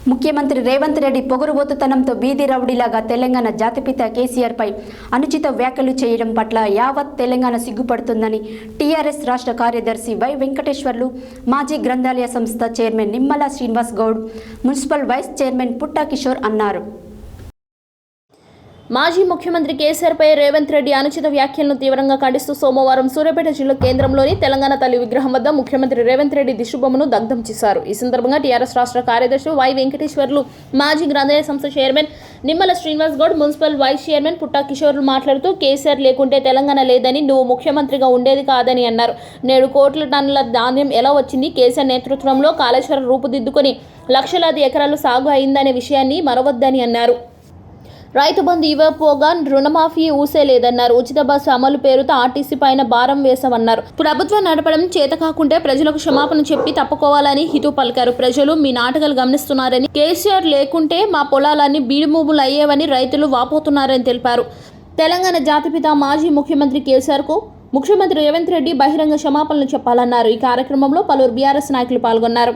ముఖ్యమంత్రి రేవంత్ రెడ్డి పొగరుబోతుతనంతో బీది రౌడీలాగా తెలంగాణ జాతిపిత కేసీఆర్ పై అనుచిత వ్యాఖ్యలు చేయడం పట్ల యావత్ తెలంగాణ సిగ్గుపడుతుందని టీఆర్ఎస్ రాష్ట్ర కార్యదర్శి వై వెంకటేశ్వర్లు, మాజీ గ్రంథాలయ సంస్థ chairman Nimmala Srinivas Goud, municipal vice chairman Putta Kishore అన్నారు. మాజీ ముఖ్యమంత్రి కేసీఆర్పై రేవంత్ రెడ్డి అనుచిత వ్యాఖ్యలను తీవ్రంగా ఖండిస్తూ సోమవారం సూర్యాపేట జిల్లా కేంద్రంలోని తెలంగాణ తల్లి విగ్రహం వద్ద ముఖ్యమంత్రి రేవంత్ రెడ్డి దిష్టిబొమ్మను దగ్ధం చేశారు. ఈ సందర్భంగా టీఆర్ఎస్ రాష్ట్ర కార్యదర్శి వై వెంకటేశ్వర్లు, మాజీ గ్రంథాలయ సంస్థ chairman Nimmala Srinivas Goud, municipal vice chairman Putta కిషోర్లు మాట్లాడుతూ కేసీఆర్ లేకుంటే తెలంగాణ లేదని, నువ్వు ముఖ్యమంత్రిగా ఉండేది కాదని అన్నారు. నేడు కోట్ల టన్నుల ధాన్యం ఎలా వచ్చింది? కేసీఆర్ నేతృత్వంలో కాళేశ్వరం రూపుదిద్దుకొని లక్షలాది ఎకరాలు సాగు అయిందనే విషయాన్ని మరవద్దని అన్నారు. రైతు బంధు ఇవ్వకపోగా రుణమాఫీ ఊసే లేదన్నారు. ఉచిత బస్సు అమలు పేరుతో ఆర్టీసీ పైన భారం వేశామన్నారు. ప్రభుత్వం నడపడం చేత కాకుంటే ప్రజలకు క్షమాపణ చెప్పి తప్పుకోవాలని హితవు పలికారు. ప్రజలు మీ నాటకాలు గమనిస్తున్నారని, కేసీఆర్ లేకుంటే మా పొలాలన్నీ బీడుమూములు అయ్యేవని రైతులు వాపోతున్నారని తెలిపారు. తెలంగాణ జాతిపిత మాజీ ముఖ్యమంత్రి కేసీఆర్కు ముఖ్యమంత్రి రేవంత్ రెడ్డి బహిరంగ క్షమాపణలు చెప్పాలన్నారు. ఈ కార్యక్రమంలో పలువురు బీఆర్ఎస్ నాయకులు పాల్గొన్నారు.